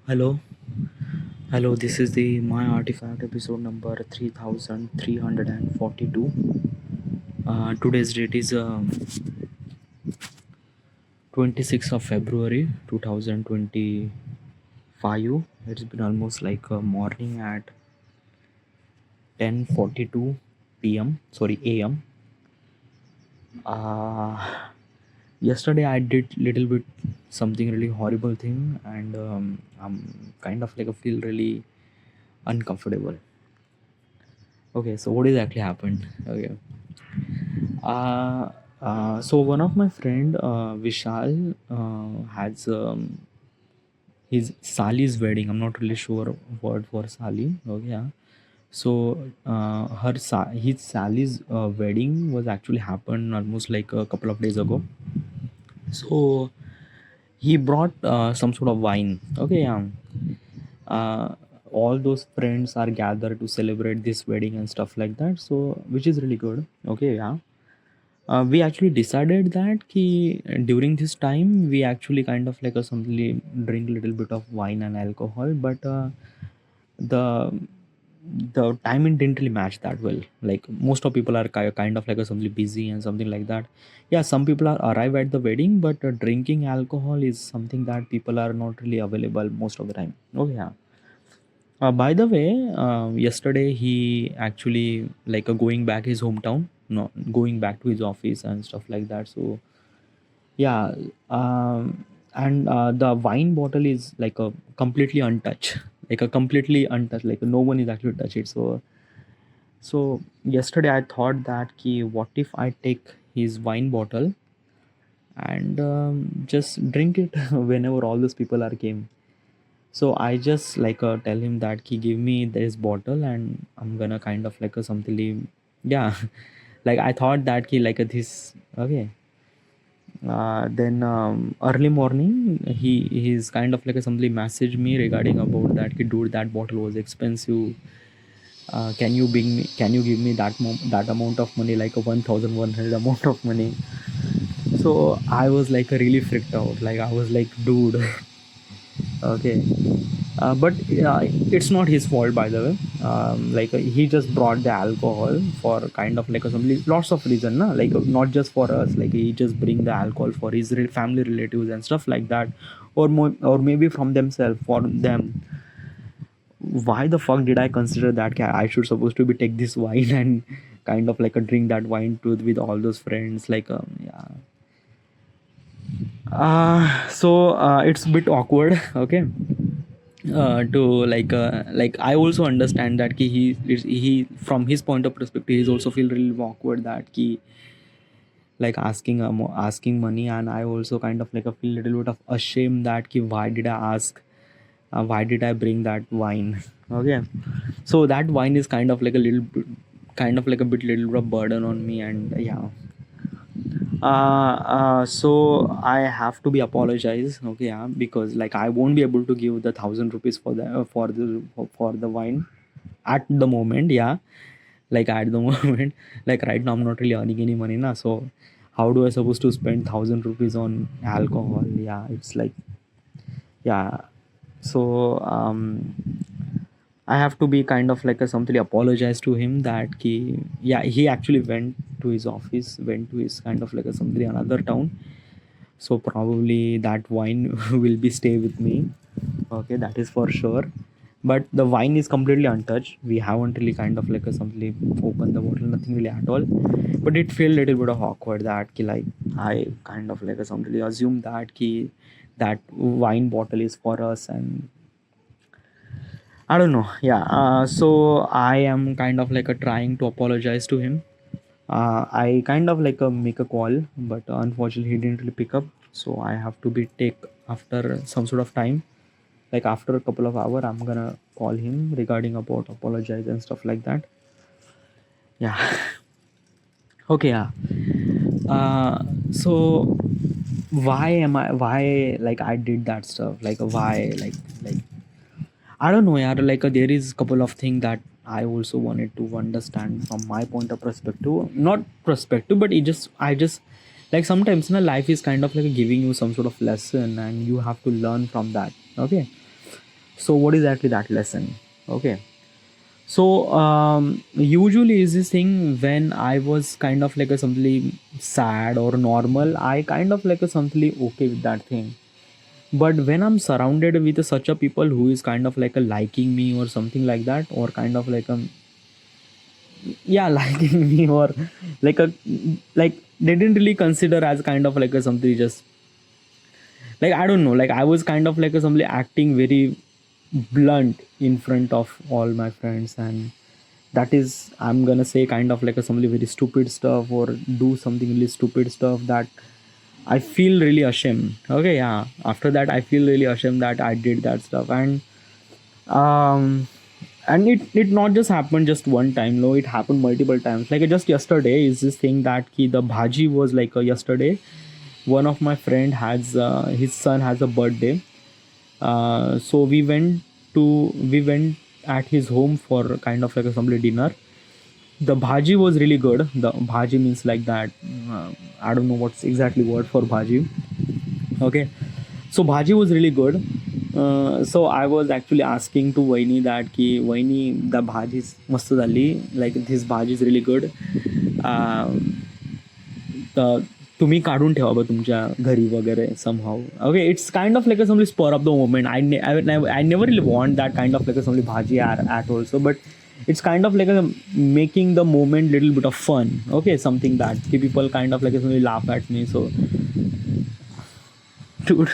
Hello, hello. This is the My Artifact episode number 3342. Today's date is 26th of February 2025. It's been almost like a morning at 10:42 p.m. Sorry, a.m. Uh, Yesterday I did little bit something really horrible thing, and I'm kind of like I feel really uncomfortable. Okay, so what exactly happened? Okay. Uh, so one of my friend Vishal has his Sali's wedding. I'm not really sure word for Sali. Okay, yeah. So his Sali's wedding was actually happened almost like a couple of days ago. So he brought some sort of wine. Okay, yeah. Uh, all those friends are gathered to celebrate this wedding and stuff like that. So which is really good. Okay, yeah. We actually decided that ki, during this time we actually kind of like a simply drink a little bit of wine and alcohol, but the the timing didn't really match that well. Like most of people are kind of like a something busy and something like that. Yeah, some people are arrive at the wedding, but drinking alcohol is something that people are not really available most of the time. Okay, yeah. By the way, yesterday he actually like going back his hometown, no, going back to his office and stuff like that. So yeah, and the wine bottle is like a completely untouched, like a completely untouched, like no one is actually touch it. So yesterday I thought that ki, what if I take his wine bottle and just drink it whenever all those people are came. So I just like tell him that he give me this bottle and I'm gonna kind of like a something, yeah. Like I thought that he like this. Okay. Then early morning he's kind of like a somebody messaged me regarding about that, he dude, that bottle was expensive. Can you give me that amount of money, like a 1100 amount of money? So I was like really freaked out, like I was like, dude. Okay. But it's not his fault, by the way. He just brought the alcohol for kind of like some lots of reason, na? Like not just for us, like he just bring the alcohol for his family relatives and stuff like that, or more, or maybe from themselves for them. Why the fuck did I consider that I should supposed to be take this wine and kind of like a drink that wine to with all those friends, like yeah. It's a bit awkward. Okay. To like I also understand that he from his point of perspective he's also feel really awkward that he like asking asking money, and I also kind of like a feel little bit of ashamed that ki, why did I ask, why did I bring that wine? Okay. So that wine is kind of like a little bit, kind of like a bit little bit of burden on me, and yeah. So I have to be apologized. Okay, yeah, because like I won't be able to give the 1,000 rupees for the for the wine at the moment. Yeah, like at the moment, like right now I'm not really earning any money now. So how do I supposed to spend 1,000 rupees on alcohol? Yeah, it's like, yeah. So I have to be kind of like a something apologize to him that yeah, he actually went to his office, went to his kind of like a something another town. So probably that wine will be stay with me. Okay, that is for sure. But the wine is completely untouched. We haven't really kind of like a something opened the bottle, nothing really at all. But it felt a little bit of awkward that like I kind of like a something assume that that wine bottle is for us, and I don't know. Yeah. So I am kind of like a trying to apologize to him. I kind of like make a call, but unfortunately he didn't really pick up. So I have to be take after some sort of time, like after a couple of hours, I'm gonna call him regarding about apologize and stuff like that. Yeah. Okay. Yeah. So why am I? Why like I did that stuff? Like why? Like I don't know, yeah. Like there is a couple of things that I also wanted to understand from my point of perspective. Not perspective, but I just like sometimes life is kind of like giving you some sort of lesson, and you have to learn from that. Okay. So what is actually that lesson? Okay. So usually is this thing when I was kind of like a something sad or normal, I kind of like a something okay with that thing. But when I'm surrounded with such a people who is kind of like a liking me or something like that, or kind of like yeah, liking me, or like a like they didn't really consider as kind of like a something, just like I don't know, like I was kind of like a somebody acting very blunt in front of all my friends, and that is, I'm gonna say, kind of like a somebody very stupid stuff or do something really stupid stuff that I feel really ashamed. Okay, yeah, after that I feel really ashamed that I did that stuff. Um and it not just happened just one time, no, it happened multiple times. Like just yesterday is this thing that the bhaji was like yesterday one of my friend has his son has a birthday. So we went at his home for kind of like a family dinner. The bhaji was really good. The bhaji means like that, I don't know what's exactly word for bhaji. Okay, so bhaji was really good. So I was actually asking to Vaini that ki Vaini, the bhaji is mast zali, like this bhaji is really good. तर तुम्ही काढून ठेवा बा तुमच्या घरी वगैरे somehow. Okay, it's kind of like a somebody spur of the moment. I never really want that kind of like a somebody bhaji at also, but it's kind of like a making the moment little bit of fun. Okay, something that people kind of like a somebody laugh at me. So dude,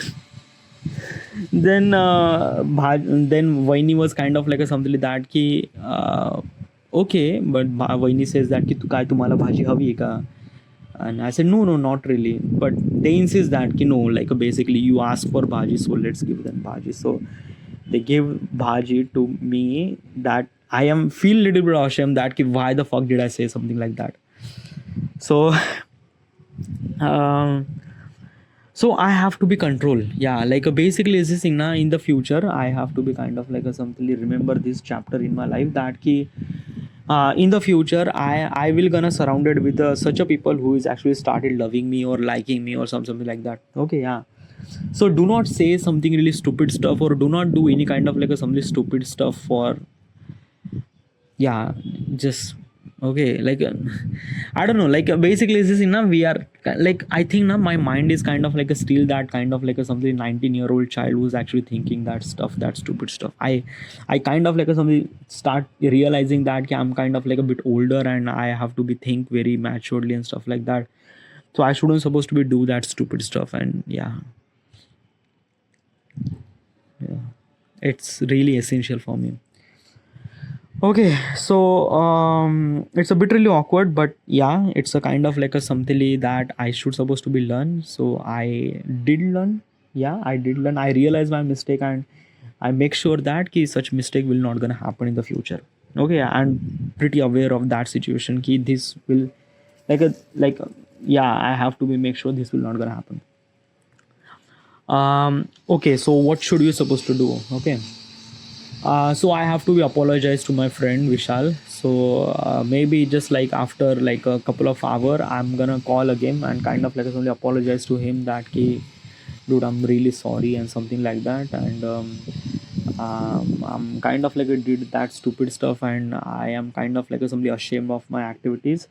then Vaini was kind of like a something like that ki okay, but Vaini says that ki काय तुम्हाला भाजी हवी आहे का? And I said, no, no, not really. But they insist that, you know, like basically you ask for bhaji, so let's give them bhaji. So they gave bhaji to me, that I am feel little bit ashamed that why the fuck did I say something like that. So um, so I have to be control. Yeah, like basically is this thing na, in the future I have to be kind of like a something, remember this chapter in my life, that ki in the future I will gonna surrounded with such a people who is actually started loving me or liking me or something like that. Okay, yeah. So do not say something really stupid stuff, or do not do any kind of like a something stupid stuff for, yeah, just okay, like I don't know, like basically this is now we are like, I think now my mind is kind of like a still that kind of like a something 19-year-old child who's actually thinking that stuff, that stupid stuff. I kind of like a something start realizing that I'm kind of like a bit older and I have to be think very maturely and stuff like that. So I shouldn't supposed to be do that stupid stuff. And yeah, yeah, it's really essential for me. Okay, so it's a bit really awkward, but yeah, it's a kind of like a something that I should supposed to be learn. So I did learn. Yeah, I did learn. I realized my mistake, and I make sure that ki such mistake will not gonna happen in the future. Okay, I'm pretty aware of that situation. Ki this will yeah, I have to be make sure this will not gonna happen. Okay, so what should you supposed to do? Okay. So I have to be apologize to my friend Vishal. So maybe just like after like a couple of hour, I'm gonna call again and kind of like only apologize to him that ki, dude, I'm really sorry and something like that. And I'm kind of like I did that stupid stuff, and I am kind of like somebody ashamed of my activities.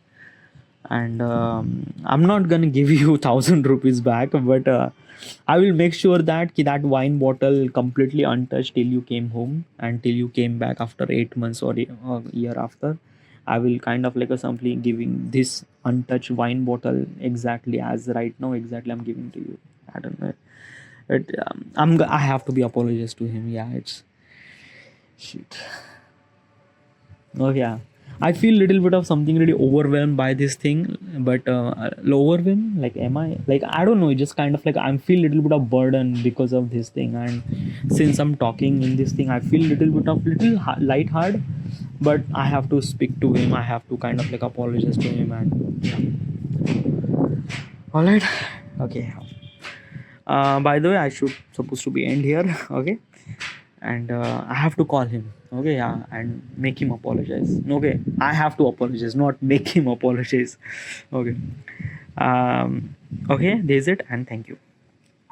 And I'm not gonna give you 1,000 rupees back, but I will make sure that that wine bottle completely untouched till you came home and till you came back after 8 months or a year after. I will kind of like a simply giving this untouched wine bottle exactly as right now, exactly I'm giving to you. I don't know. I have to be apologized to him. Yeah, it's shit. Oh yeah, I feel little bit of something really overwhelmed by this thing, but overwhelmed. Like, am I? Like, I don't know. It's just kind of like I'm feel little bit of burden because of this thing, and since I'm talking in this thing, I feel little bit of light hard, but I have to speak to him. I have to kind of like apologize to him, and all right, okay. By the way, I should supposed to be end here. Okay, and I have to call him. Okay, yeah, and make him apologize. Okay, I have to apologize, not make him apologize. Okay, okay, there's it, and thank you.